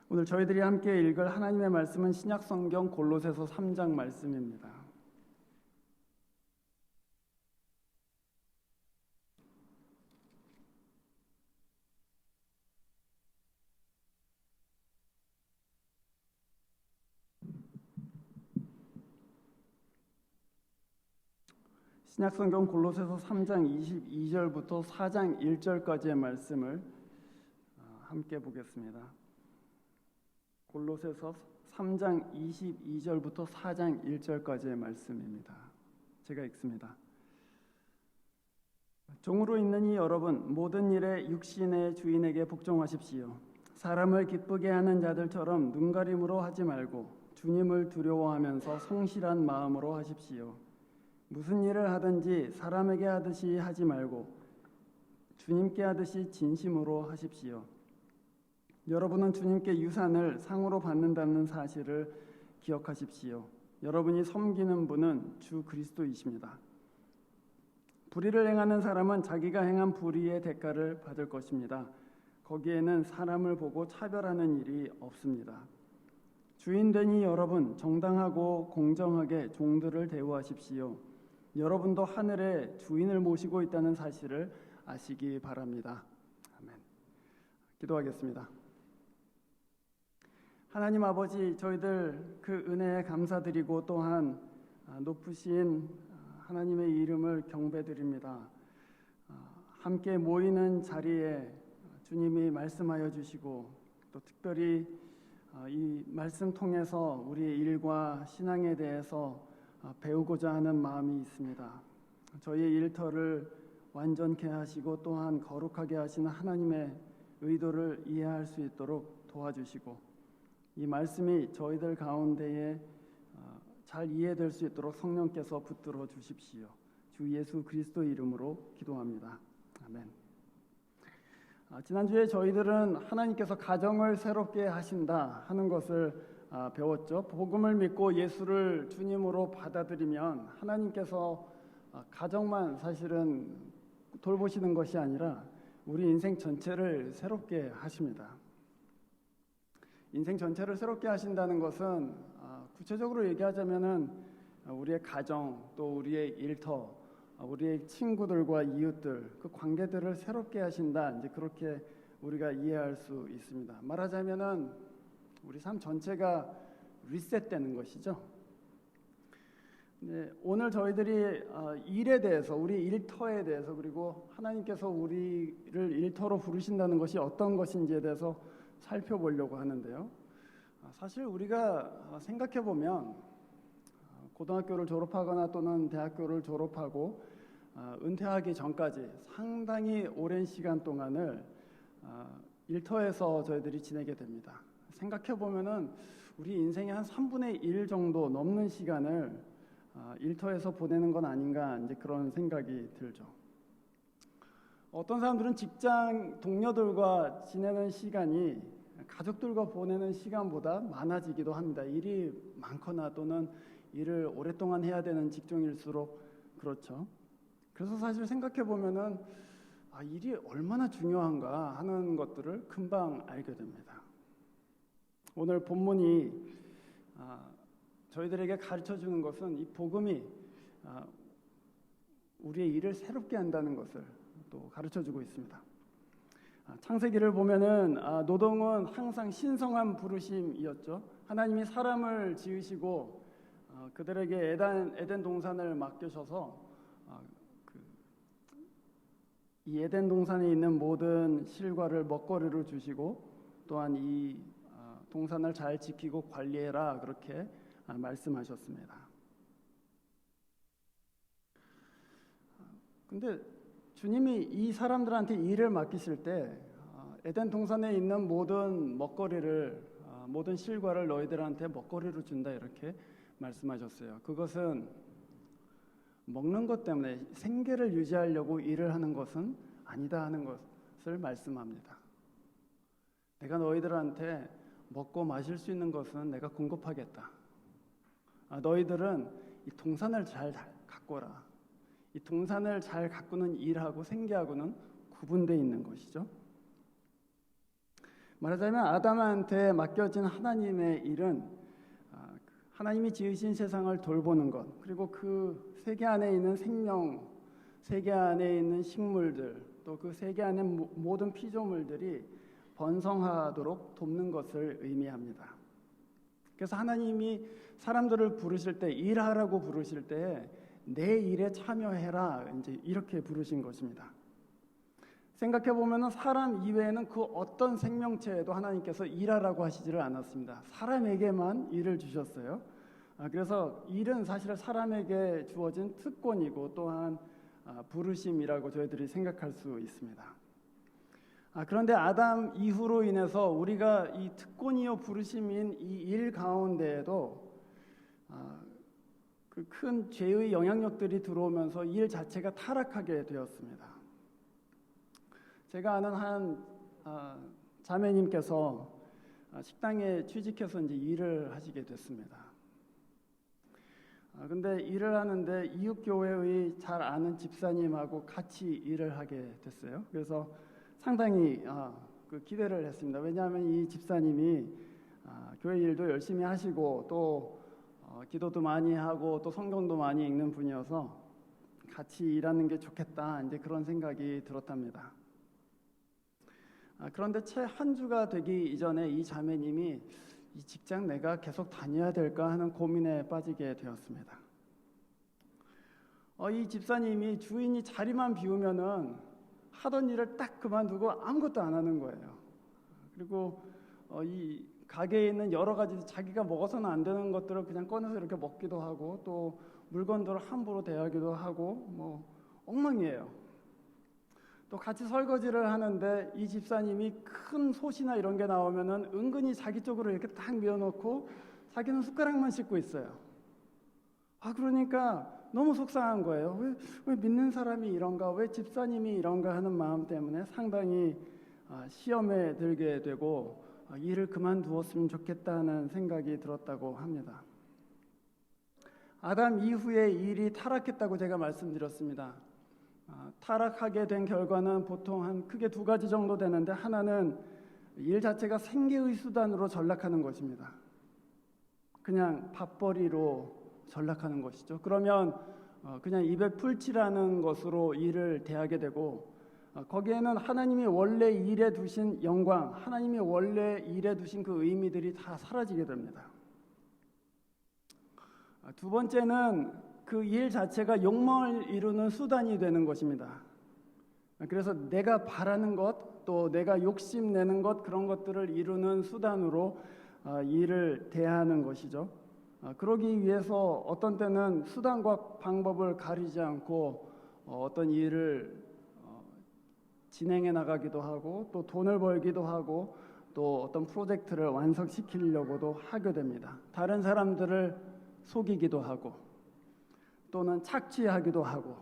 오늘 저희들이 함께 읽을 하나님의 말씀은 신약성경 골로새서 3장 말씀입니다. 신약성경 골로새서 3장 22절부터 4장 1절까지의 말씀을 함께 보겠습니다. 골로새서 3장 22절부터 4장 1절까지의 말씀입니다. 제가 읽습니다. 종으로 있는 이 여러분, 모든 일에 육신의 주인에게 복종하십시오. 사람을 기쁘게 하는 자들처럼 눈가림으로 하지 말고 주님을 두려워하면서 성실한 마음으로 하십시오. 무슨 일을 하든지 사람에게 하듯이 하지 말고 주님께 하듯이 진심으로 하십시오. 여러분은 주님께 유산을 상으로 받는다는 사실을 기억하십시오. 여러분이 섬기는 분은 주 그리스도이십니다. 불의를 행하는 사람은 자기가 행한 불의의 대가를 받을 것입니다. 거기에는 사람을 보고 차별하는 일이 없습니다. 주인되니 여러분, 정당하고 공정하게 종들을 대우하십시오. 여러분도 하늘의 주인을 모시고 있다는 사실을 아시기 바랍니다. 아멘. 기도하겠습니다. 하나님 아버지, 저희들 그 은혜에 감사드리고 또한 높으신 하나님의 이름을 경배드립니다. 함께 모이는 자리에 주님이 말씀하여 주시고 또 특별히 이 말씀 통해서 우리의 일과 신앙에 대해서 배우고자 하는 마음이 있습니다. 저희의 일터를 완전케 하시고 또한 거룩하게 하시는 하나님의 의도를 이해할 수 있도록 도와주시고 이 말씀이 저희들 가운데에 잘 이해될 수 있도록 성령께서 붙들어 주십시오. 주 예수 그리스도 이름으로 기도합니다. 아멘. 지난주에 저희들은 하나님께서 가정을 새롭게 하신다 하는 것을 배웠죠. 복음을 믿고 예수를 주님으로 받아들이면 하나님께서 가정만 사실은 돌보시는 것이 아니라 우리 인생 전체를 새롭게 하십니다. 인생 전체를 새롭게 하신다는 것은 구체적으로 얘기하자면은 우리의 가정, 또 우리의 일터, 우리의 친구들과 이웃들, 그 관계들을 새롭게 하신다. 이제 그렇게 우리가 이해할 수 있습니다. 말하자면은 우리 삶 전체가 리셋되는 것이죠. 네, 오늘 저희들이 일에 대해서, 우리 일터에 대해서, 그리고 하나님께서 우리를 일터로 부르신다는 것이 어떤 것인지에 대해서 살펴보려고 하는데요. 사실 우리가 생각해 보면 고등학교를 졸업하거나 또는 대학교를 졸업하고 은퇴하기 전까지 상당히 오랜 시간 동안을 일터에서 저희들이 지내게 됩니다. 생각해 보면은 우리 인생의 한 3분의 1 정도 넘는 시간을 일터에서 보내는 건 아닌가, 이제 그런 생각이 들죠. 어떤 사람들은 직장 동료들과 지내는 시간이 가족들과 보내는 시간보다 많아지기도 합니다. 일이 많거나 또는 일을 오랫동안 해야 되는 직종일수록 그렇죠. 그래서 사실 생각해 보면은 일이 얼마나 중요한가 하는 것들을 금방 알게 됩니다. 오늘 본문이 저희들에게 가르쳐 주는 것은 이 복음이 우리의 일을 새롭게 한다는 것을 또 가르쳐 주고 있습니다. 창세기를 보면은 노동은 항상 신성한 부르심이었죠. 하나님이 사람을 지으시고 그들에게 에덴 동산을 맡기셔서 이 에덴 동산에 있는 모든 실과를 먹거리로 주시고 또한 이 동산을 잘 지키고 관리해라, 그렇게 말씀하셨습니다. 근데 주님이 이 사람들한테 일을 맡기실 때 에덴 동산에 있는 모든 먹거리를, 모든 실과를 너희들한테 먹거리로 준다, 이렇게 말씀하셨어요. 그것은 먹는 것 때문에 생계를 유지하려고 일을 하는 것은 아니다 하는 것을 말씀합니다. 내가 너희들한테 먹고 마실 수 있는 것은 내가 공급하겠다. 너희들은 이 동산을 잘 가꿔라. 이 동산을 잘 가꾸는 일하고 생계하고는 구분되어 있는 것이죠. 말하자면 아담한테 맡겨진 하나님의 일은 하나님이 지으신 세상을 돌보는 것, 그리고 그 세계 안에 있는 생명, 세계 안에 있는 식물들, 또 그 세계 안에 모든 피조물들이 번성하도록 돕는 것을 의미합니다. 그래서 하나님이 사람들을 부르실 때, 일하라고 부르실 때 내 일에 참여해라, 이제 이렇게 부르신 것입니다. 생각해 보면은 사람 이외에는 그 어떤 생명체에도 하나님께서 일하라고 하시지를 않았습니다. 사람에게만 일을 주셨어요. 그래서 일은 사실 사람에게 주어진 특권이고 또한 부르심이라고 저희들이 생각할 수 있습니다. 그런데 아담 이후로 인해서 우리가 이 특권이요 부르심인 이 일 가운데에도 그 큰 죄의 영향력들이 들어오면서 일 자체가 타락하게 되었습니다. 제가 아는 한 자매님께서 식당에 취직해서 이제 일을 하시게 됐습니다. 근데 일을 하는데 이웃교회의 잘 아는 집사님하고 같이 일을 하게 됐어요. 그래서 상당히 그 기대를 했습니다. 왜냐하면 이 집사님이 교회 일도 열심히 하시고 또 기도도 많이 하고 또 성경도 많이 읽는 분이어서 같이 일하는 게 좋겠다, 이제 그런 생각이 들었답니다. 그런데 채 한 주가 되기 이전에 이 자매님이 이 직장 내가 계속 다녀야 될까 하는 고민에 빠지게 되었습니다. 이 집사님이 주인이 자리만 비우면은 하던 일을 딱 그만두고 아무것도 안 하는 거예요. 그리고 이 가게에 있는 여러 가지 자기가 먹어서는 안 되는 것들을 그냥 꺼내서 이렇게 먹기도 하고 또 물건들을 함부로 대하기도 하고 뭐 엉망이에요. 또 같이 설거지를 하는데 이 집사님이 큰 솥이나 이런 게 나오면은 은근히 자기 쪽으로 이렇게 딱 밀어놓고 자기는 숟가락만 씻고 있어요. 그러니까 너무 속상한 거예요. 왜 믿는 사람이 이런가, 왜 집사님이 이런가 하는 마음 때문에 상당히 시험에 들게 되고 일을 그만두었으면 좋겠다는 생각이 들었다고 합니다. 아담 이후에 일이 타락했다고 제가 말씀드렸습니다. 타락하게 된 결과는 보통 한 크게 두 가지 정도 되는데, 하나는 일 자체가 생계의 수단으로 전락하는 것입니다. 그냥 밥벌이로 전락하는 것이죠. 그러면 그냥 입에 풀칠하는 것으로 일을 대하게 되고, 거기에는 하나님이 원래 일에 두신 영광, 하나님이 원래 일에 두신 그 의미들이 다 사라지게 됩니다. 두 번째는 그 일 자체가 욕망을 이루는 수단이 되는 것입니다. 그래서 내가 바라는 것, 또 내가 욕심내는 것, 그런 것들을 이루는 수단으로 일을 대하는 것이죠. 그러기 위해서 어떤 때는 수단과 방법을 가리지 않고 어떤 일을 진행해 나가기도 하고 또 돈을 벌기도 하고 또 어떤 프로젝트를 완성시키려고도 하게 됩니다. 다른 사람들을 속이기도 하고 또는 착취하기도 하고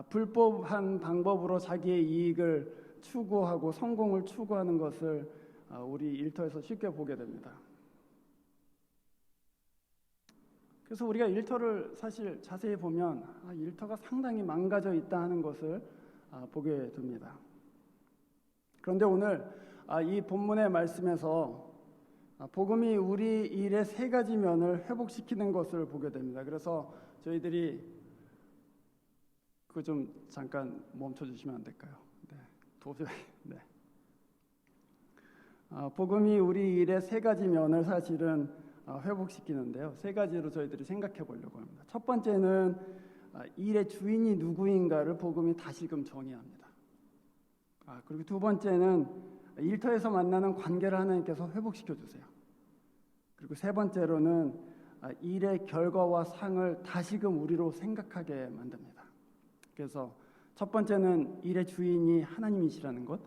불법한 방법으로 자기의 이익을 추구하고 성공을 추구하는 것을 우리 일터에서 쉽게 보게 됩니다. 그래서 우리가 일터를 사실 자세히 보면 일터가 상당히 망가져 있다 하는 것을 보게 됩니다. 그런데 오늘 이 본문의 말씀에서 복음이 우리 일의 세 가지 면을 회복시키는 것을 보게 됩니다. 그래서 저희들이 그거 좀 잠깐 멈춰주시면 안 될까요? 네, 도저히. 네. 복음이 우리 일의 세 가지 면을 사실은 회복시키는데요. 세 가지로 저희들이 생각해 보려고 합니다. 첫 번째는 일의 주인이 누구인가를 복음이 다시금 정의합니다. 그리고 두 번째는 일터에서 만나는 관계를 하나님께서 회복시켜 주세요. 그리고 세 번째로는 일의 결과와 상을 다시금 우리로 생각하게 만듭니다. 그래서 첫 번째는 일의 주인이 하나님이시라는 것,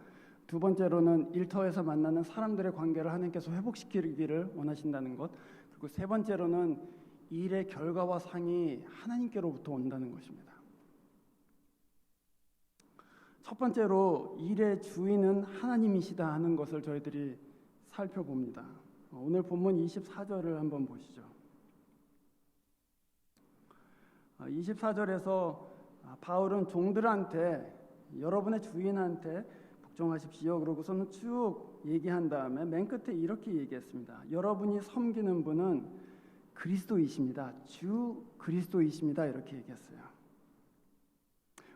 두 번째로는 일터에서 만나는 사람들의 관계를 하나님께서 회복시키기를 원하신다는 것, 그리고 세 번째로는 일의 결과와 상이 하나님께로부터 온다는 것입니다. 첫 번째로 일의 주인은 하나님이시다 하는 것을 저희들이 살펴봅니다. 오늘 본문 24절을 한번 보시죠. 24절에서 바울은 종들한테, 여러분의 주인한테 복종하십시오. 그러고서는 쭉 얘기한 다음에 맨 끝에 이렇게 얘기했습니다. 여러분이 섬기는 분은 그리스도이십니다. 주 그리스도이십니다. 이렇게 얘기했어요.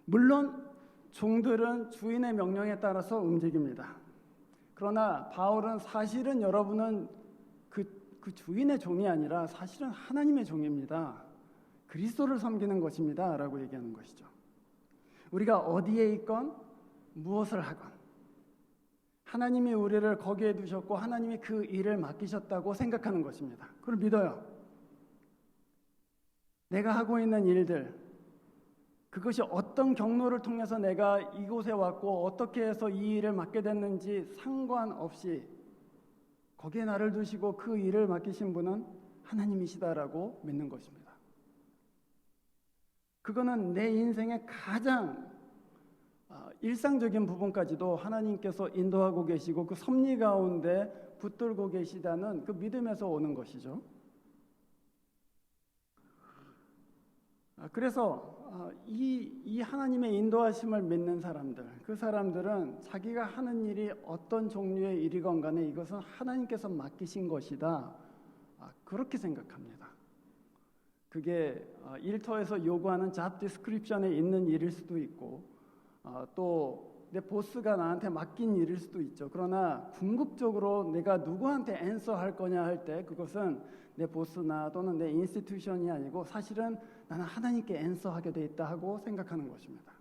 물론 종들은 주인의 명령에 따라서 움직입니다. 그러나 바울은 사실은 여러분은 그 주인의 종이 아니라 사실은 하나님의 종입니다. 그리스도를 섬기는 것입니다. 라고 얘기하는 것이죠. 우리가 어디에 있건 무엇을 하건 하나님이 우리를 거기에 두셨고 하나님이 그 일을 맡기셨다고 생각하는 것입니다. 그걸 믿어요. 내가 하고 있는 일들, 그것이 어떤 경로를 통해서 내가 이곳에 왔고 어떻게 해서 이 일을 맡게 됐는지 상관없이 거기에 나를 두시고 그 일을 맡기신 분은 하나님이시다라고 믿는 것입니다. 그거는 내 인생의 가장 일상적인 부분까지도 하나님께서 인도하고 계시고 그 섭리 가운데 붙들고 계시다는 그 믿음에서 오는 것이죠. 그래서 이 하나님의 인도하심을 믿는 사람들, 그 사람들은 자기가 하는 일이 어떤 종류의 일이건 간에 이것은 하나님께서 맡기신 것이다, 그렇게 생각합니다. 그게 일터에서 요구하는 잡 디스크립션에 있는 일일 수도 있고 또 내 보스가 나한테 맡긴 일일 수도 있죠. 그러나 궁극적으로 내가 누구한테 앤서할 거냐 할 때 그것은 내 보스나 또는 내 인스티튜션이 아니고 사실은 나는 하나님께 앤서하게 돼 있다 하고 생각하는 것입니다.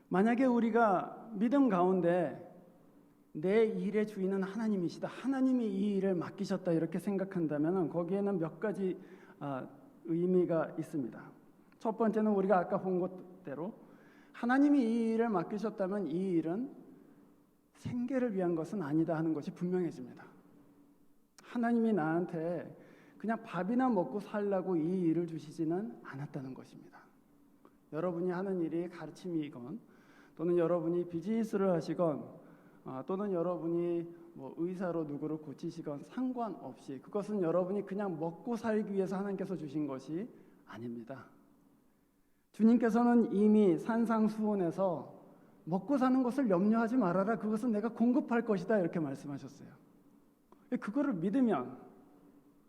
만약에 우리가 믿음 가운데 내 일의 주인은 하나님이시다, 하나님이 이 일을 맡기셨다 이렇게 생각한다면 거기에는 몇 가지 의미가 있습니다. 첫 번째는 우리가 아까 본 것대로 하나님이 이 일을 맡기셨다면 이 일은 생계를 위한 것은 아니다 하는 것이 분명해집니다. 하나님이 나한테 그냥 밥이나 먹고 살라고 이 일을 주시지는 않았다는 것입니다. 여러분이 하는 일이 가르침이건 또는 여러분이 비즈니스를 하시건 또는 여러분이 의사로 누구를 고치시건 상관없이 그것은 여러분이 그냥 먹고 살기 위해서 하나님께서 주신 것이 아닙니다. 주님께서는 이미 산상수훈에서 먹고 사는 것을 염려하지 말아라, 그것은 내가 공급할 것이다 이렇게 말씀하셨어요. 그거를 믿으면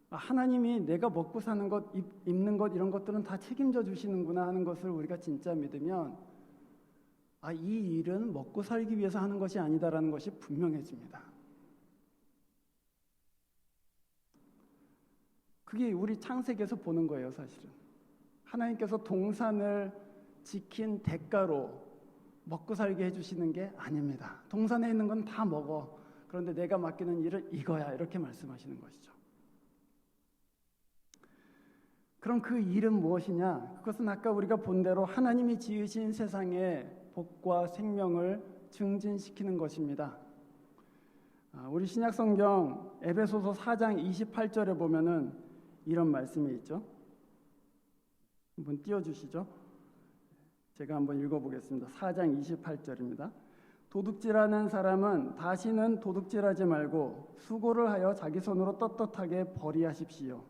하나님이 내가 먹고 사는 것, 입는 것 이런 것들은 다 책임져 주시는구나 하는 것을 우리가 진짜 믿으면 이 일은 먹고 살기 위해서 하는 것이 아니다라는 것이 분명해집니다. 그게 우리 창세기에서 보는 거예요. 사실은 하나님께서 동산을 지킨 대가로 먹고 살게 해주시는 게 아닙니다. 동산에 있는 건 다 먹어, 그런데 내가 맡기는 일은 이거야 이렇게 말씀하시는 것이죠. 그럼 그 일은 무엇이냐? 그것은 아까 우리가 본 대로 하나님이 지으신 세상에 복과 생명을 증진시키는 것입니다. 우리 신약성경 에베소서 4장 28절에 보면은 이런 말씀이 있죠. 한번 띄워주시죠. 제가 한번 읽어보겠습니다. 4장 28절입니다. 도둑질하는 사람은 다시는 도둑질하지 말고 수고를 하여 자기 손으로 떳떳하게 벌이하십시오.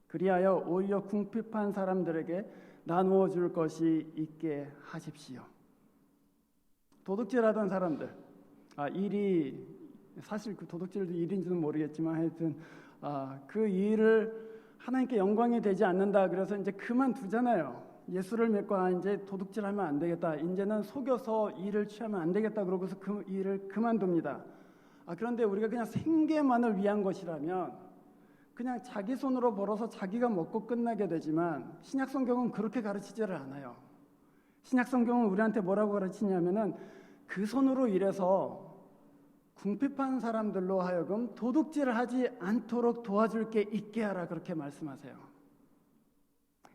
그리하여 오히려 궁핍한 사람들에게 나누어 줄 것이 있게 하십시오. 도둑질하던 사람들, 일이 사실 그 도둑질도 일인지는 모르겠지만 하여튼 그 일을 하나님께 영광이 되지 않는다 그래서 이제 그만두잖아요. 예수를 믿고 이제 도둑질하면 안 되겠다, 이제는 속여서 일을 취하면 안 되겠다 그러고서 그 일을 그만둡니다. 그런데 우리가 그냥 생계만을 위한 것이라면 그냥 자기 손으로 벌어서 자기가 먹고 끝나게 되지만 신약성경은 그렇게 가르치지를 않아요. 신약성경은 우리한테 뭐라고 가르치냐면은 그 손으로 일해서 궁핍한 사람들로 하여금 도둑질을 하지 않도록 도와줄 게 있게 하라 그렇게 말씀하세요.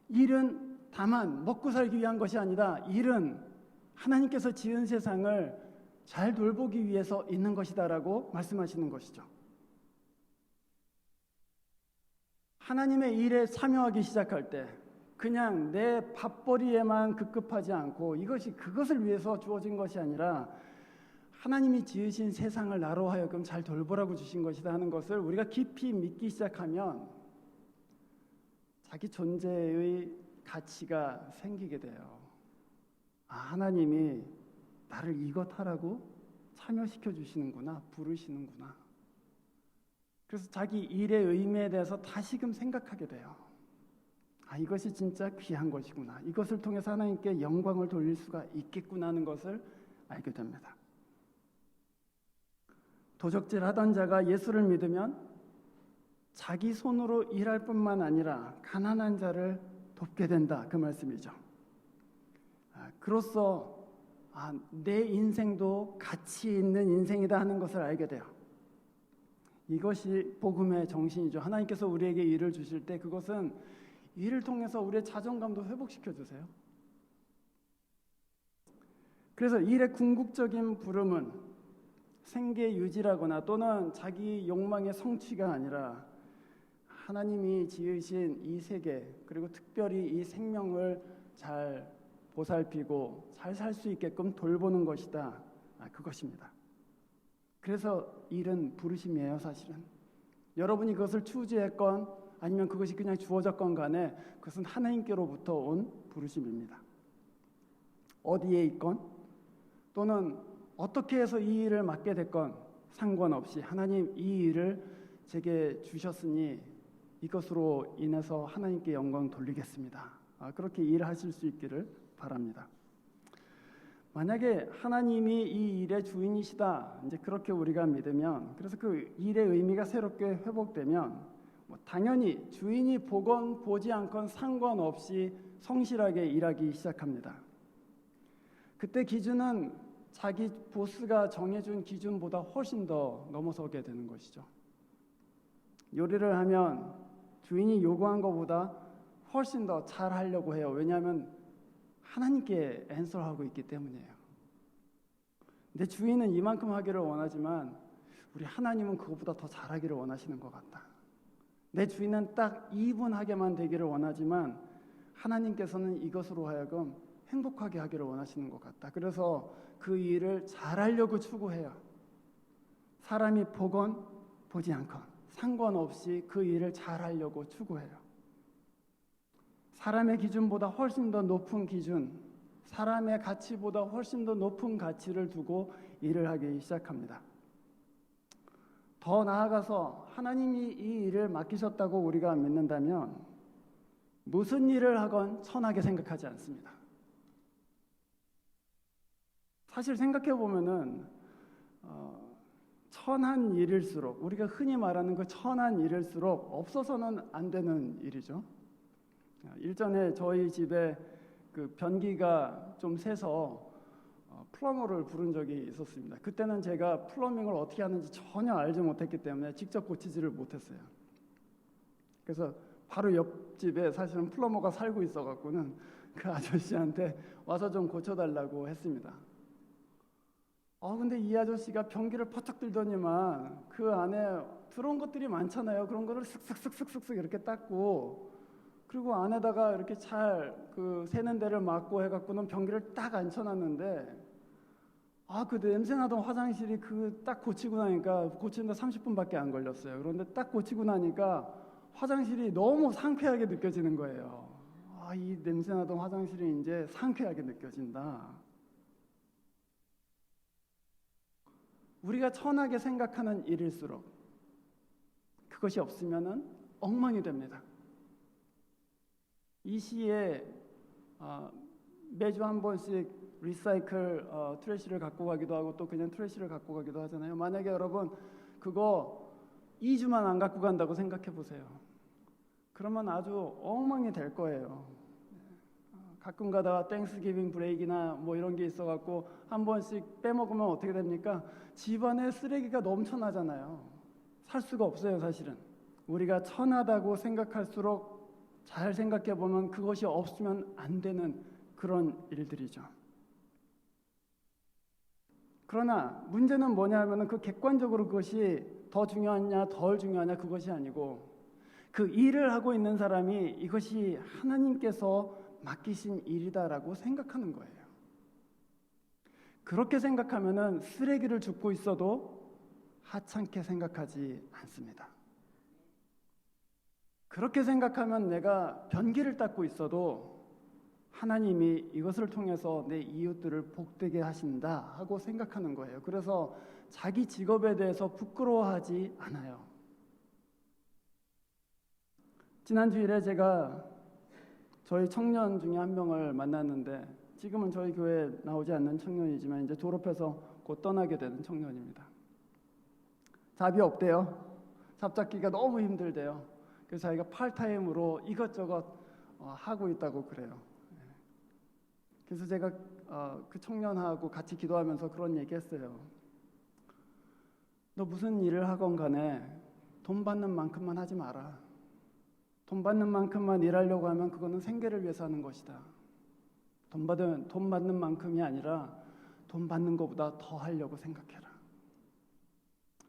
일은 다만 먹고 살기 위한 것이 아니라 일은 하나님께서 지은 세상을 잘 돌보기 위해서 있는 것이다라고 말씀하시는 것이죠. 하나님의 일에 참여하기 시작할 때 그냥 내 밥벌이에만 급급하지 않고 그것을 위해서 주어진 것이 아니라 하나님이 지으신 세상을 나로 하여금 잘 돌보라고 주신 것이다 하는 것을 우리가 깊이 믿기 시작하면 자기 존재의 가치가 생기게 돼요. 하나님이 나를 이것 하라고 참여시켜 주시는구나, 부르시는구나. 그래서 자기 일의 의미에 대해서 다시금 생각하게 돼요. 이것이 진짜 귀한 것이구나. 이것을 통해서 하나님께 영광을 돌릴 수가 있겠구나 하는 것을 알게 됩니다. 도적질 하던 자가 예수를 믿으면 자기 손으로 일할 뿐만 아니라 가난한 자를 돕게 된다, 그 말씀이죠. 그로써 내 인생도 가치 있는 인생이다 하는 것을 알게 돼요. 이것이 복음의 정신이죠. 하나님께서 우리에게 일을 주실 때 그것은 일을 통해서 우리의 자존감도 회복시켜 주세요. 그래서 일의 궁극적인 부름은 생계 유지라거나 또는 자기 욕망의 성취가 아니라 하나님이 지으신 이 세계, 그리고 특별히 이 생명을 잘 보살피고 잘 살 수 있게끔 돌보는 것이다. 그것입니다. 그래서 일은 부르심이에요, 사실은. 여러분이 그것을 추구했건 아니면 그것이 그냥 주어졌건 간에 그것은 하나님께로부터 온 부르심입니다. 어디에 있건 또는 어떻게 해서 이 일을 맡게 됐건 상관없이 하나님 이 일을 제게 주셨으니 이것으로 인해서 하나님께 영광 돌리겠습니다. 그렇게 일하실 수 있기를 바랍니다. 만약에 하나님이 이 일의 주인이시다, 이제 그렇게 우리가 믿으면, 그래서 그 일의 의미가 새롭게 회복되면 당연히 주인이 보건 보지 않건 상관없이 성실하게 일하기 시작합니다. 그때 기준은 자기 보스가 정해준 기준보다 훨씬 더 넘어서게 되는 것이죠. 요리를 하면 주인이 요구한 것보다 훨씬 더 잘하려고 해요. 왜냐하면 하나님께 앤서하고 있기 때문이에요. 내 주인은 이만큼 하기를 원하지만 우리 하나님은 그것보다 더 잘하기를 원하시는 것 같다. 내 주인은 딱 2분 하게만 되기를 원하지만 하나님께서는 이것으로 하여금 행복하게 하기를 원하시는 것 같다. 그래서 그 일을 잘하려고 추구해요. 사람이 보건 보지 않건 상관없이 그 일을 잘하려고 추구해요. 사람의 기준보다 훨씬 더 높은 기준, 사람의 가치보다 훨씬 더 높은 가치를 두고 일을 하기 시작합니다. 더 나아가서 하나님이 이 일을 맡기셨다고 우리가 믿는다면 무슨 일을 하건 천하게 생각하지 않습니다. 사실 생각해 보면은 천한 일일수록, 우리가 흔히 말하는 그 천한 일일수록 없어서는 안 되는 일이죠. 일전에 저희 집에 그 변기가 좀 새서 플러머를 부른 적이 있었습니다. 그때는 제가 플러밍을 어떻게 하는지 전혀 알지 못했기 때문에 직접 고치지를 못했어요. 그래서 바로 옆집에 사실은 플러머가 살고 있어갖고는 그 아저씨한테 와서 좀 고쳐달라고 했습니다. 근데 이 아저씨가 변기를 퍼쩍 들더니만 그 안에 들어온 것들이 많잖아요. 그런 거를 슥슥슥슥슥 이렇게 닦고, 그리고 안에다가 이렇게 잘 그 새는 데를 막고 해갖고는 변기를 딱 앉혀놨는데, 그 냄새나던 화장실이 그 딱 고치고 나니까, 고치는데 30분밖에 안 걸렸어요. 그런데 딱 고치고 나니까 화장실이 너무 상쾌하게 느껴지는 거예요. 이 냄새나던 화장실이 이제 상쾌하게 느껴진다. 우리가 천하게 생각하는 일일수록 그것이 없으면은 엉망이 됩니다. 이 시에 매주 한 번씩 리사이클 트래시를 갖고 가기도 하고 또 그냥 트래시를 갖고 가기도 하잖아요. 만약에 여러분 그거 2주만 안 갖고 간다고 생각해 보세요. 그러면 아주 엉망이 될 거예요. 가끔 가다가 땡스기빙 브레이크나 뭐 이런 게 있어갖고 한 번씩 빼먹으면 어떻게 됩니까? 집안에 쓰레기가 넘쳐나잖아요. 살 수가 없어요, 사실은. 우리가 천하다고 생각할수록 잘 생각해 보면 그것이 없으면 안 되는 그런 일들이죠. 그러나 문제는 뭐냐면은 그 객관적으로 그것이 더 중요하냐 덜 중요하냐 그것이 아니고, 그 일을 하고 있는 사람이 이것이 하나님께서 맡기신 일이다라고 생각하는 거예요. 그렇게 생각하면은 쓰레기를 줍고 있어도 하찮게 생각하지 않습니다. 그렇게 생각하면 내가 변기를 닦고 있어도 하나님이 이것을 통해서 내 이웃들을 복되게 하신다 하고 생각하는 거예요. 그래서 자기 직업에 대해서 부끄러워하지 않아요. 지난 주일에 제가 저희 청년 중에 한 명을 만났는데, 지금은 저희 교회에 나오지 않는 청년이지만 이제 졸업해서 곧 떠나게 되는 청년입니다. 잡이 없대요. 잡잡기가 너무 힘들대요. 그래서 자기가 팔타임으로 이것저것 하고 있다고 그래요. 그래서 제가 그 청년하고 같이 기도하면서 그런 얘기 했어요. 너 무슨 일을 하건 간에 돈 받는 만큼만 하지 마라. 돈 받는 만큼만 일하려고 하면 그거는 생계를 위해서 하는 것이다. 돈 받는 만큼이 아니라 돈 받는 것보다 더 하려고 생각해라.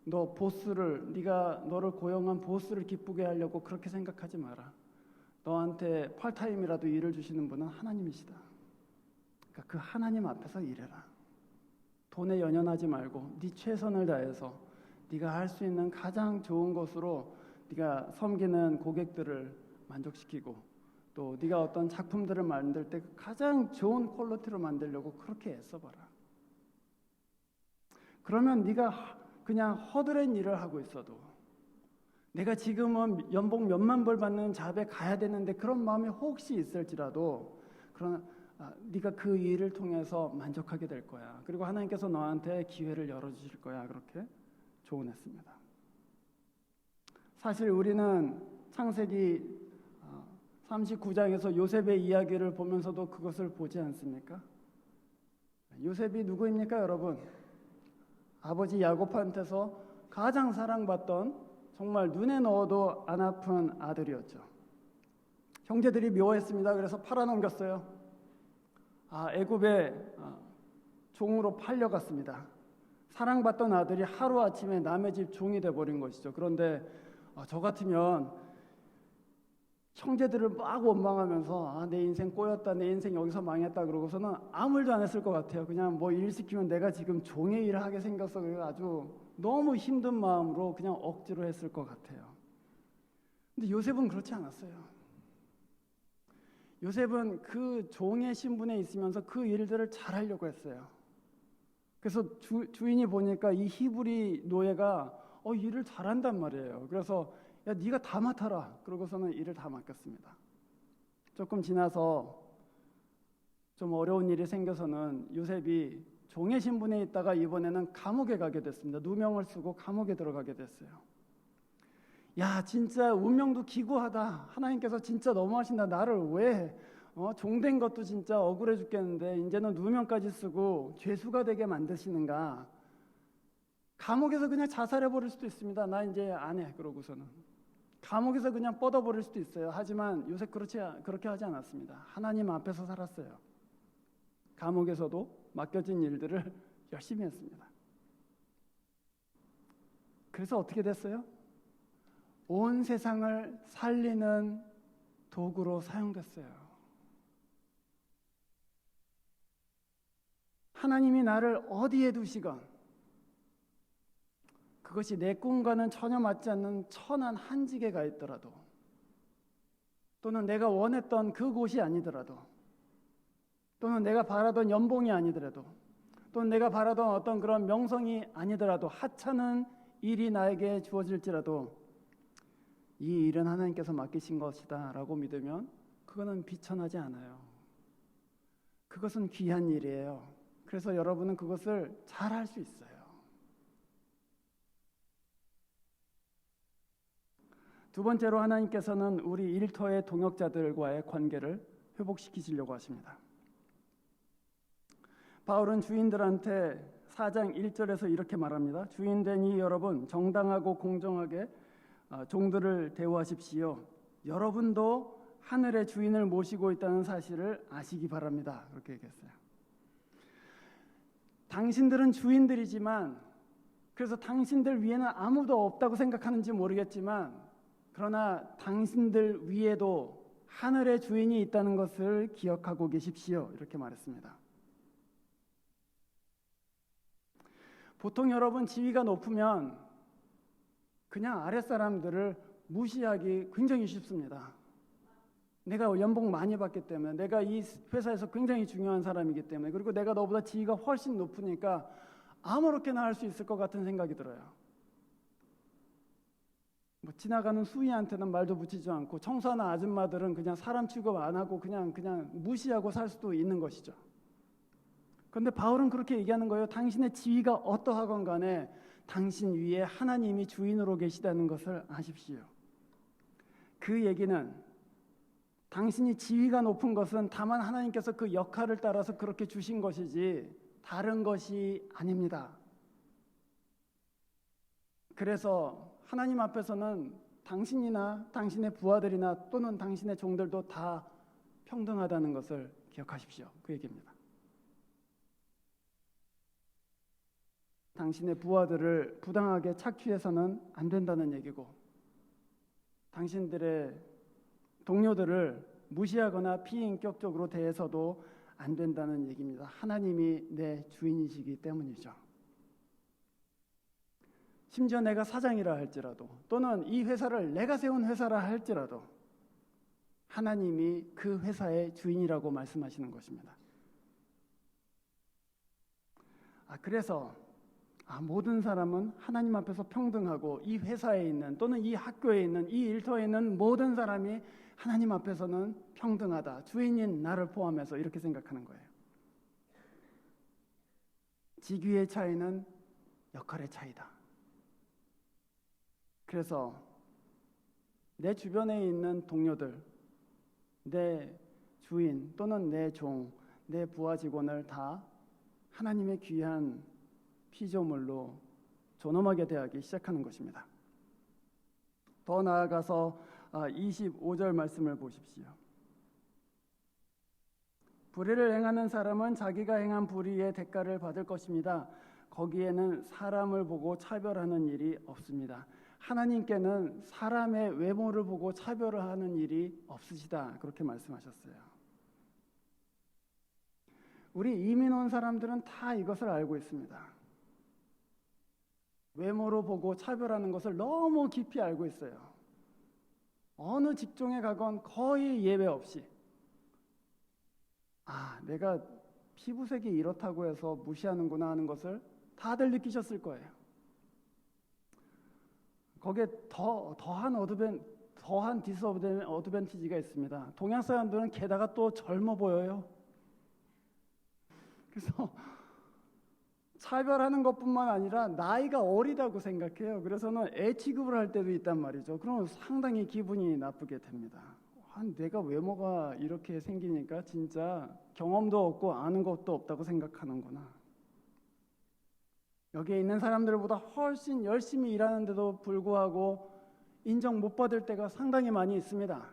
너 보스를, 네가 너를 고용한 보스를 기쁘게 하려고 그렇게 생각하지 마라. 너한테 팔타임이라도 일을 주시는 분은 하나님이시다. 그러니까 그 하나님 앞에서 일해라. 돈에 연연하지 말고 네 최선을 다해서 네가 할 수 있는 가장 좋은 것으로 네가 섬기는 고객들을 만족시키고, 또 네가 어떤 작품들을 만들 때 가장 좋은 퀄리티로 만들려고 그렇게 애써봐라. 그러면 네가 그냥 허드렛 일을 하고 있어도, 내가 지금은 연봉 몇만 불 받는 잡에 가야 되는데 그런 마음이 혹시 있을지라도, 네가 그 일을 통해서 만족하게 될 거야. 그리고 하나님께서 너한테 기회를 열어주실 거야. 그렇게 조언했습니다. 사실 우리는 창세기 39장에서 요셉의 이야기를 보면서도 그것을 보지 않습니까? 요셉이 누구입니까, 여러분? 아버지 야곱한테서 가장 사랑받던, 정말 눈에 넣어도 안 아픈 아들이었죠. 형제들이 미워했습니다. 그래서 팔아넘겼어요. 애굽에 종으로 팔려갔습니다. 사랑받던 아들이 하루아침에 남의 집 종이 돼버린 것이죠. 그런데 저 같으면 형제들을 막 원망하면서 내 인생 꼬였다, 내 인생 여기서 망했다 그러고서는 아무 일도 안 했을 것 같아요. 그냥 뭐 일 시키면 내가 지금 종의 일을 하게 생겼어. 그래서 아주 너무 힘든 마음으로 그냥 억지로 했을 것 같아요. 근데 요셉은 그렇지 않았어요. 요셉은 그 종의 신분에 있으면서 그 일들을 잘하려고 했어요. 그래서 주인이 보니까 이 히브리 노예가 일을 잘한단 말이에요. 그래서 야, 네가 다 맡아라. 그러고서는 일을 다 맡겼습니다. 조금 지나서 좀 어려운 일이 생겨서는 요셉이 종의 신분에 있다가 이번에는 감옥에 가게 됐습니다. 누명을 쓰고 감옥에 들어가게 됐어요. 야, 진짜 운명도 기구하다. 하나님께서 진짜 너무하신다. 나를 왜 종된 것도 진짜 억울해 죽겠는데 이제는 누명까지 쓰고 죄수가 되게 만드시는가. 감옥에서 그냥 자살해버릴 수도 있습니다. 나 이제 안 해. 그러고서는 감옥에서 그냥 뻗어버릴 수도 있어요. 하지만 요셉 그렇게 하지 않았습니다. 하나님 앞에서 살았어요. 감옥에서도 맡겨진 일들을 열심히 했습니다. 그래서 어떻게 됐어요? 온 세상을 살리는 도구로 사용됐어요. 하나님이 나를 어디에 두시건 그것이 내 꿈과는 전혀 맞지 않는 천한 한직에 가 있더라도, 또는 내가 원했던 그곳이 아니더라도, 또는 내가 바라던 연봉이 아니더라도, 또는 내가 바라던 어떤 그런 명성이 아니더라도, 하찮은 일이 나에게 주어질지라도 이 일은 하나님께서 맡기신 것이다 라고 믿으면 그거는 비천하지 않아요. 그것은 귀한 일이에요. 그래서 여러분은 그것을 잘 할 수 있어요. 두 번째로 하나님께서는 우리 일터의 동역자들과의 관계를 회복시키시려고 하십니다. 바울은 주인들한테 4장 1절에서 이렇게 말합니다. 주인되니 여러분 정당하고 공정하게 종들을 대우하십시오. 여러분도 하늘의 주인을 모시고 있다는 사실을 아시기 바랍니다. 그렇게 얘기했어요. 당신들은 주인들이지만, 그래서 당신들 위에는 아무도 없다고 생각하는지 모르겠지만, 그러나 당신들 위에도 하늘의 주인이 있다는 것을 기억하고 계십시오. 이렇게 말했습니다. 보통 여러분 지위가 높으면 그냥 아랫사람들을 무시하기 굉장히 쉽습니다. 내가 연봉 많이 받기 때문에, 내가 이 회사에서 굉장히 중요한 사람이기 때문에, 그리고 내가 너보다 지위가 훨씬 높으니까 아무렇게나 할 수 있을 것 같은 생각이 들어요. 뭐 지나가는 수희한테는 말도 붙이지 않고, 청소하는 아줌마들은 그냥 사람 취급 안 하고 그냥 무시하고 살 수도 있는 것이죠. 그런데 바울은 그렇게 얘기하는 거예요. 당신의 지위가 어떠하건 간에 당신 위에 하나님이 주인으로 계시다는 것을 아십시오. 그 얘기는 당신이 지위가 높은 것은 다만 하나님께서 그 역할을 따라서 그렇게 주신 것이지 다른 것이 아닙니다. 그래서 하나님 앞에서는 당신이나 당신의 부하들이나 또는 당신의 종들도 다 평등하다는 것을 기억하십시오. 그 얘기입니다. 당신의 부하들을 부당하게 착취해서는 안 된다는 얘기고, 당신들의 동료들을 무시하거나 비인격적으로 대해서도 안 된다는 얘기입니다. 하나님이 내 주인이시기 때문이죠. 심지어 내가 사장이라 할지라도, 또는 이 회사를 내가 세운 회사라 할지라도 하나님이 그 회사의 주인이라고 말씀하시는 것입니다. 그래서 모든 사람은 하나님 앞에서 평등하고, 이 회사에 있는 또는 이 학교에 있는 이 일터에 있는 모든 사람이 하나님 앞에서는 평등하다. 주인인 나를 포함해서 이렇게 생각하는 거예요. 직위의 차이는 역할의 차이다. 그래서 내 주변에 있는 동료들, 내 주인 또는 내 종, 내 부하 직원을 다 하나님의 귀한 피조물로 존엄하게 대하기 시작하는 것입니다. 더 나아가서 25절 말씀을 보십시오. 불의를 행하는 사람은 자기가 행한 불의의 대가를 받을 것입니다. 거기에는 사람을 보고 차별하는 일이 없습니다. 하나님께는 사람의 외모를 보고 차별을 하는 일이 없으시다. 그렇게 말씀하셨어요. 우리 이민 온 사람들은 다 이것을 알고 있습니다. 외모로 보고 차별하는 것을 너무 깊이 알고 있어요. 어느 직종에 가건 거의 예외 없이 내가 피부색이 이렇다고 해서 무시하는구나 하는 것을 다들 느끼셨을 거예요. 거기에 더한 디스어드밴티지가 있습니다. 동양 사람들은 게다가 또 젊어 보여요. 그래서 차별하는 것뿐만 아니라 나이가 어리다고 생각해요. 그래서는 애 취급을 할 때도 있단 말이죠. 그러면 상당히 기분이 나쁘게 됩니다. 내가 외모가 이렇게 생기니까 진짜 경험도 없고 아는 것도 없다고 생각하는구나. 여기에 있는 사람들보다 훨씬 열심히 일하는데도 불구하고 인정 못 받을 때가 상당히 많이 있습니다.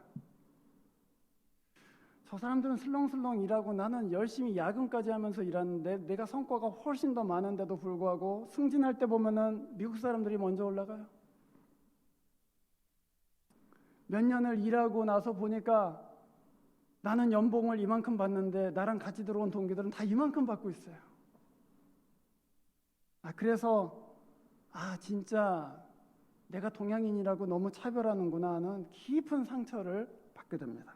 저 사람들은 슬렁슬렁 일하고 나는 열심히 야근까지 하면서 일하는데 내가 성과가 훨씬 더 많은데도 불구하고 승진할 때 보면은 미국 사람들이 먼저 올라가요. 몇 년을 일하고 나서 보니까 나는 연봉을 이만큼 받는데 나랑 같이 들어온 동기들은 다 이만큼 받고 있어요. 그래서 진짜 내가 동양인이라고 너무 차별하는구나 하는 깊은 상처를 받게 됩니다.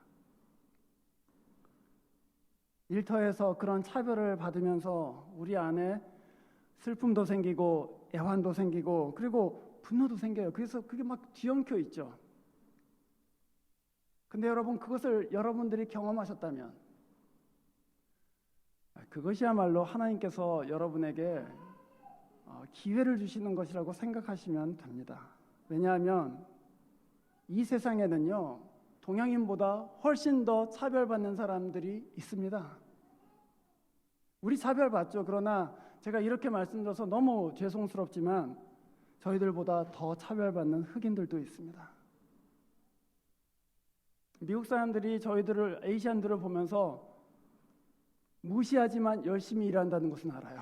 일터에서 그런 차별을 받으면서 우리 안에 슬픔도 생기고 애환도 생기고 그리고 분노도 생겨요. 그래서 그게 막 뒤엉켜 있죠. 근데 여러분, 그것을 여러분들이 경험하셨다면 그것이야말로 하나님께서 여러분에게 기회를 주시는 것이라고 생각하시면 됩니다. 왜냐하면 이 세상에는요, 동양인보다 훨씬 더 차별받는 사람들이 있습니다. 우리 차별받죠. 그러나 제가 이렇게 말씀드려서 너무 죄송스럽지만 저희들보다 더 차별받는 흑인들도 있습니다. 미국 사람들이 저희들을, 아시안들을 보면서 무시하지만 열심히 일한다는 것은 알아요.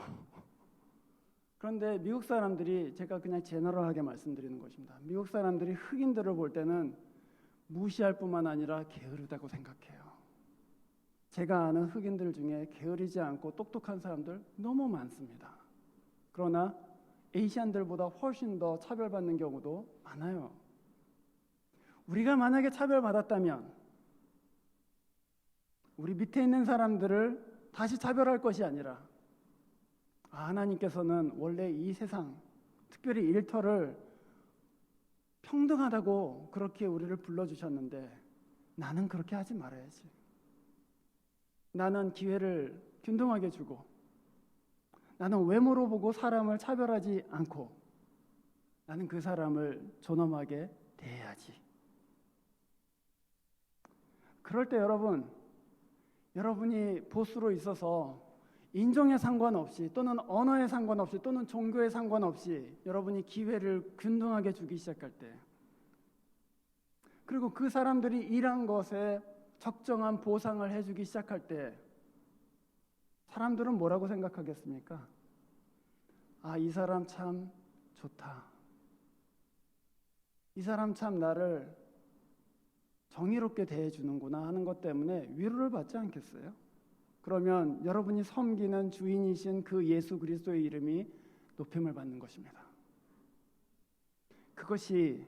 그런데 미국 사람들이, 제가 그냥 제너럴하게 말씀드리는 것입니다. 미국 사람들이 흑인들을 볼 때는 무시할 뿐만 아니라 게으르다고 생각해요. 제가 아는 흑인들 중에 게으르지 않고 똑똑한 사람들 너무 많습니다. 그러나 아시안들보다 훨씬 더 차별받는 경우도 많아요. 우리가 만약에 차별받았다면 우리 밑에 있는 사람들을 다시 차별할 것이 아니라 하나님께서는 원래 이 세상, 특별히 일터를 평등하다고 그렇게 우리를 불러주셨는데 나는 그렇게 하지 말아야지. 나는 기회를 균등하게 주고 나는 외모로 보고 사람을 차별하지 않고 나는 그 사람을 존엄하게 대해야지. 그럴 때 여러분이 보스로 있어서 인종에 상관없이 또는 언어에 상관없이 또는 종교에 상관없이 여러분이 기회를 균등하게 주기 시작할 때, 그리고 그 사람들이 일한 것에 적정한 보상을 해주기 시작할 때 사람들은 뭐라고 생각하겠습니까? 이 사람 참 좋다. 이 사람 참 나를 정의롭게 대해주는구나 하는 것 때문에 위로를 받지 않겠어요? 그러면 여러분이 섬기는 주인이신 그 예수 그리스도의 이름이 높임을 받는 것입니다. 그것이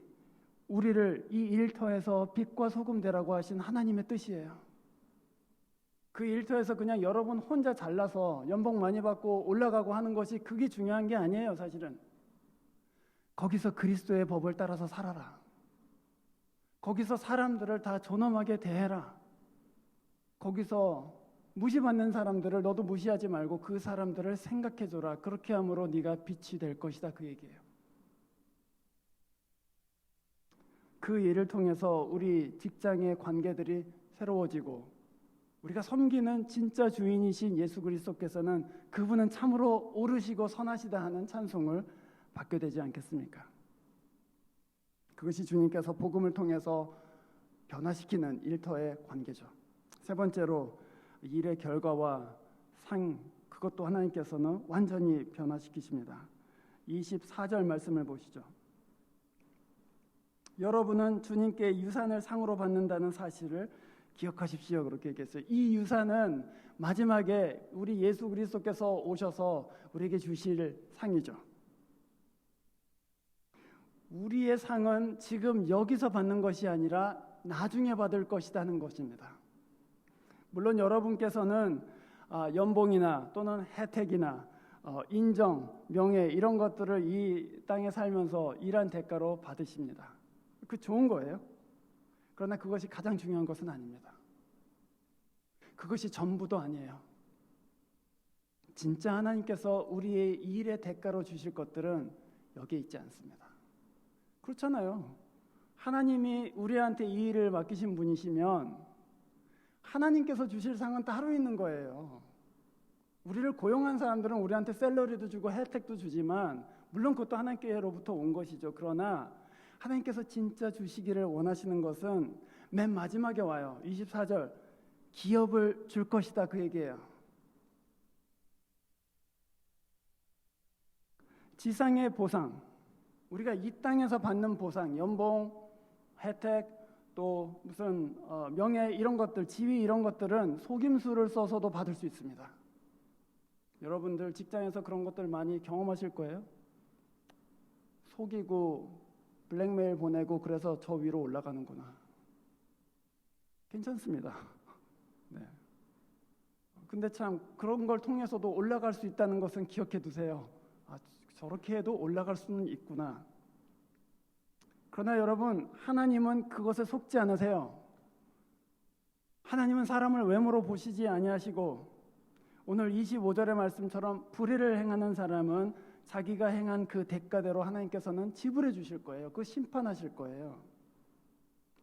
우리를 이 일터에서 빛과 소금 되라고 하신 하나님의 뜻이에요. 그 일터에서 그냥 여러분 혼자 잘나서 연봉 많이 받고 올라가고 하는 것이 그게 중요한 게 아니에요. 사실은 거기서 그리스도의 법을 따라서 살아라. 거기서 사람들을 다 존엄하게 대해라. 거기서 무시받는 사람들을 너도 무시하지 말고 그 사람들을 생각해줘라. 그렇게 함으로 네가 빛이 될 것이다. 그 얘기예요. 그 일을 통해서 우리 직장의 관계들이 새로워지고 우리가 섬기는 진짜 주인이신 예수 그리스도께서는 그분은 참으로 옳으시고 선하시다 하는 찬송을 받게 되지 않겠습니까? 그것이 주님께서 복음을 통해서 변화시키는 일터의 관계죠. 세 번째로 일의 결과와 상, 그것도 하나님께서는 완전히 변화시키십니다. 24절 말씀을 보시죠. 여러분은 주님께 유산을 상으로 받는다는 사실을 기억하십시오. 그렇게 얘기했어요. 이 유산은 마지막에 우리 예수 그리스도께서 오셔서 우리에게 주실 상이죠. 우리의 상은 지금 여기서 받는 것이 아니라 나중에 받을 것이라는 것입니다. 물론 여러분께서는 연봉이나 또는 혜택이나 인정, 명예 이런 것들을 이 땅에 살면서 일한 대가로 받으십니다. 그 좋은 거예요. 그러나 그것이 가장 중요한 것은 아닙니다. 그것이 전부도 아니에요. 진짜 하나님께서 우리의 일의 대가로 주실 것들은 여기에 있지 않습니다. 그렇잖아요. 하나님이 우리한테 이 일을 맡기신 분이시면 하나님께서 주실 상은 따로 있는 거예요. 우리를 고용한 사람들은 우리한테 샐러리도 주고 혜택도 주지만 물론 그것도 하나님께로부터 온 것이죠. 그러나 하나님께서 진짜 주시기를 원하시는 것은 맨 마지막에 와요. 24절 기업을 줄 것이다 그 얘기예요. 지상의 보상, 우리가 이 땅에서 받는 보상, 연봉, 혜택, 또 무슨 명예 이런 것들, 지위 이런 것들은 속임수를 써서도 받을 수 있습니다. 여러분들 직장에서 그런 것들 많이 경험하실 거예요. 속이고 블랙메일 보내고 그래서 저 위로 올라가는구나. 괜찮습니다. 네. 근데 참 그런 걸 통해서도 올라갈 수 있다는 것은 기억해 두세요. 저렇게 해도 올라갈 수는 있구나. 그러나 여러분, 하나님은 그것에 속지 않으세요. 하나님은 사람을 외모로 보시지 아니하시고 오늘 25절의 말씀처럼 불의를 행하는 사람은 자기가 행한 그 대가대로 하나님께서는 지불해 주실 거예요. 그 심판하실 거예요.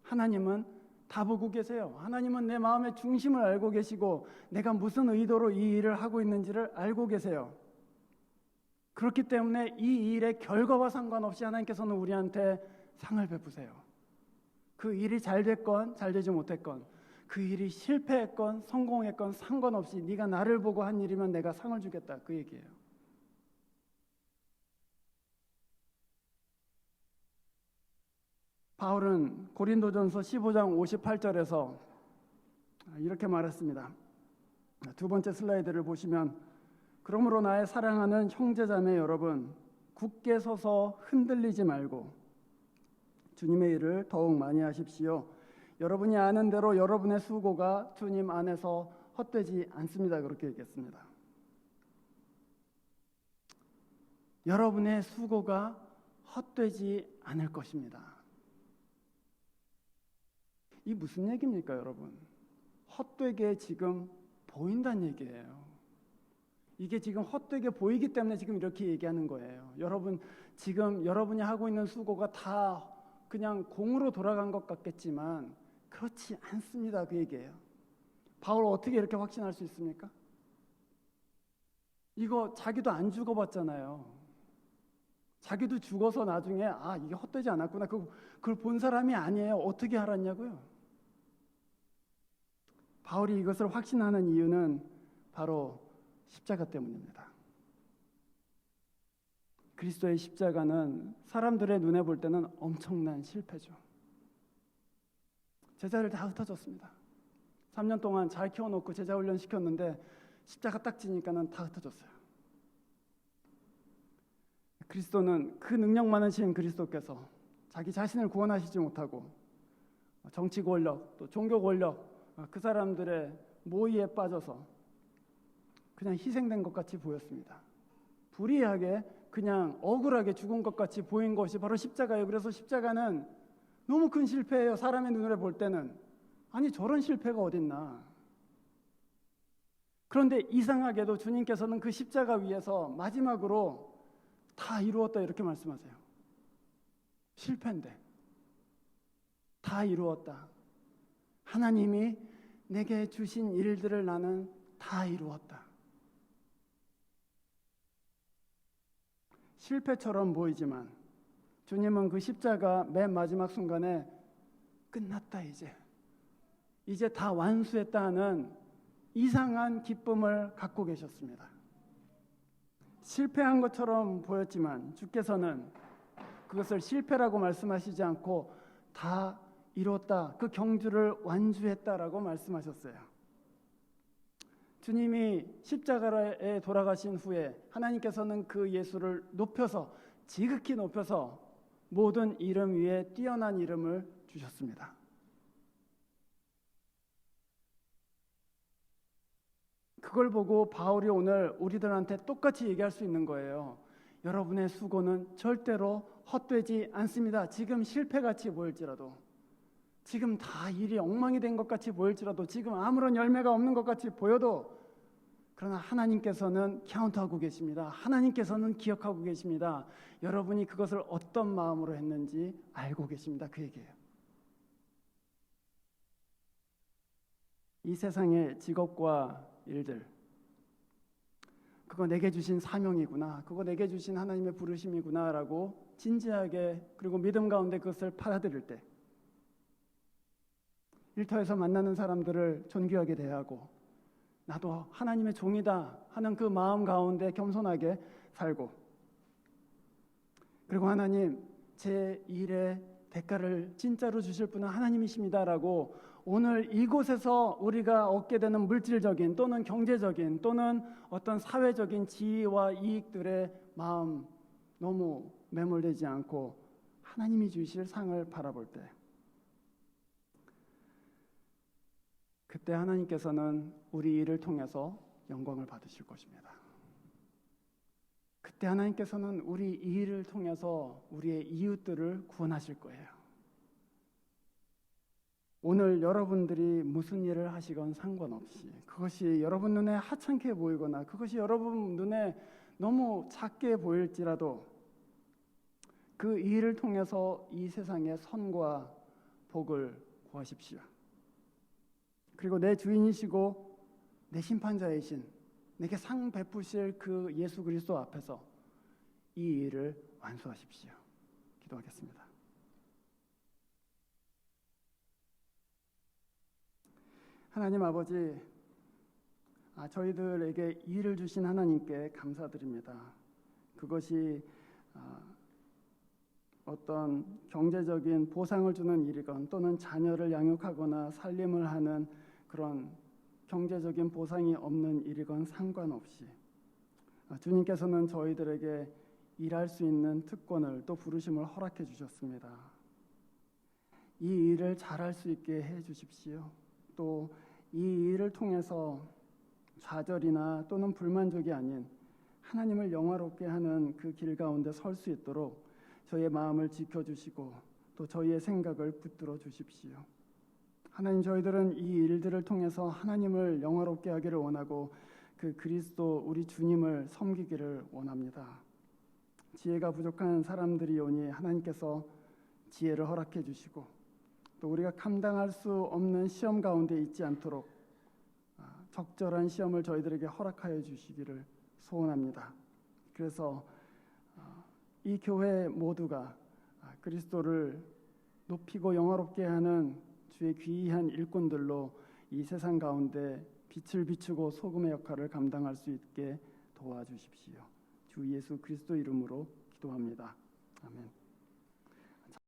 하나님은 다 보고 계세요. 하나님은 내 마음의 중심을 알고 계시고 내가 무슨 의도로 이 일을 하고 있는지를 알고 계세요. 그렇기 때문에 이 일의 결과와 상관없이 하나님께서는 우리한테 상을 베푸세요. 그 일이 잘 됐건 잘 되지 못했건 그 일이 실패했건 성공했건 상관없이 네가 나를 보고 한 일이면 내가 상을 주겠다 그 얘기예요. 바울은 고린도전서 15장 58절에서 이렇게 말했습니다. 두 번째 슬라이드를 보시면 그러므로 나의 사랑하는 형제자매 여러분 굳게 서서 흔들리지 말고 주님의 일을 더욱 많이 하십시오. 여러분이 아는 대로 여러분의 수고가 주님 안에서 헛되지 않습니다. 그렇게 얘기했습니다. 여러분의 수고가 헛되지 않을 것입니다. 이 무슨 얘기입니까, 여러분? 헛되게 지금 보인다는 얘기예요. 이게 지금 헛되게 보이기 때문에 지금 이렇게 얘기하는 거예요. 여러분, 지금 여러분이 하고 있는 수고가 다 그냥 공으로 돌아간 것 같겠지만 그렇지 않습니다. 그 얘기예요. 바울 어떻게 이렇게 확신할 수 있습니까? 이거 자기도 안 죽어봤잖아요. 자기도 죽어서 나중에 이게 헛되지 않았구나. 그걸 본 사람이 아니에요. 어떻게 알았냐고요? 바울이 이것을 확신하는 이유는 바로 십자가 때문입니다. 그리스도의 십자가는 사람들의 눈에 볼 때는 엄청난 실패죠. 제자를 다 흩어졌습니다. 3년 동안 잘 키워놓고 제자 훈련 시켰는데 십자가 딱 지니까는 다 흩어졌어요. 그리스도는 그 능력 많으신 그리스도께서 자기 자신을 구원하시지 못하고 정치 권력 또 종교 권력 그 사람들의 모의에 빠져서 그냥 희생된 것 같이 보였습니다. 불의하게 그냥 억울하게 죽은 것 같이 보인 것이 바로 십자가예요. 그래서 십자가는 너무 큰 실패예요. 사람의 눈으로 볼 때는. 아니 저런 실패가 어딨나. 그런데 이상하게도 주님께서는 그 십자가 위에서 마지막으로 다 이루었다 이렇게 말씀하세요. 실패인데 다 이루었다. 하나님이 내게 주신 일들을 나는 다 이루었다. 실패처럼 보이지만 주님은 그 십자가 맨 마지막 순간에 끝났다 이제 다 완수했다 하는 이상한 기쁨을 갖고 계셨습니다. 실패한 것처럼 보였지만 주께서는 그것을 실패라고 말씀하시지 않고 다 이뤘다, 그 경주를 완주했다라고 말씀하셨어요. 주님이 십자가에 돌아가신 후에 하나님께서는 그 예수를 높여서 지극히 높여서 모든 이름 위에 뛰어난 이름을 주셨습니다. 그걸 보고 바울이 오늘 우리들한테 똑같이 얘기할 수 있는 거예요. 여러분의 수고는 절대로 헛되지 않습니다. 지금 실패같이 보일지라도, 지금 다 일이 엉망이 된 것 같이 보일지라도, 지금 아무런 열매가 없는 것 같이 보여도, 그러나 하나님께서는 카운트하고 계십니다. 하나님께서는 기억하고 계십니다. 여러분이 그것을 어떤 마음으로 했는지 알고 계십니다. 그 얘기예요. 이 세상의 직업과 일들, 그거 내게 주신 사명이구나, 그거 내게 주신 하나님의 부르심이구나 라고 진지하게 그리고 믿음 가운데 그것을 받아들일 때, 일터에서 만나는 사람들을 존귀하게 대하고 나도 하나님의 종이다 하는 그 마음 가운데 겸손하게 살고, 그리고 하나님 제 일의 대가를 진짜로 주실 분은 하나님이십니다라고 오늘 이곳에서 우리가 얻게 되는 물질적인 또는 경제적인 또는 어떤 사회적인 지위와 이익들의 마음 너무 매몰되지 않고 하나님이 주실 상을 바라볼 때, 그때 하나님께서는 우리 일을 통해서 영광을 받으실 것입니다. 그때 하나님께서는 우리 이 일을 통해서 우리의 이웃들을 구원하실 거예요. 오늘 여러분들이 무슨 일을 하시건 상관없이, 그것이 여러분 눈에 하찮게 보이거나 그것이 여러분 눈에 너무 작게 보일지라도 그 일을 통해서 이 세상의 선과 복을 구하십시오. 그리고 내 주인이시고 내 심판자이신 내게 상 베푸실 그 예수 그리스도 앞에서 이 일을 완수하십시오. 기도하겠습니다. 하나님 아버지, 저희들에게 일을 주신 하나님께 감사드립니다. 그것이 어떤 경제적인 보상을 주는 일이건 또는 자녀를 양육하거나 살림을 하는 그런 경제적인 보상이 없는 일이건 상관없이 주님께서는 저희들에게 일할 수 있는 특권을 또 부르심을 허락해 주셨습니다. 이 일을 잘할 수 있게 해 주십시오. 또 이 일을 통해서 좌절이나 또는 불만족이 아닌 하나님을 영화롭게 하는 그 길 가운데 설 수 있도록 저희의 마음을 지켜주시고 또 저희의 생각을 붙들어 주십시오. 하나님, 저희들은 이 일들을 통해서 하나님을 영화롭게 하기를 원하고 그 그리스도 우리 주님을 섬기기를 원합니다. 지혜가 부족한 사람들이 오니 하나님께서 지혜를 허락해 주시고 또 우리가 감당할 수 없는 시험 가운데 있지 않도록 적절한 시험을 저희들에게 허락하여 주시기를 소원합니다. 그래서 이 교회 모두가 그리스도를 높이고 영화롭게 하는 주의 귀한 일꾼들로 이 세상 가운데 빛을 비추고 소금의 역할을 감당할 수 있게 도와주십시오. 주 예수 그리스도 이름으로 기도합니다. 아멘.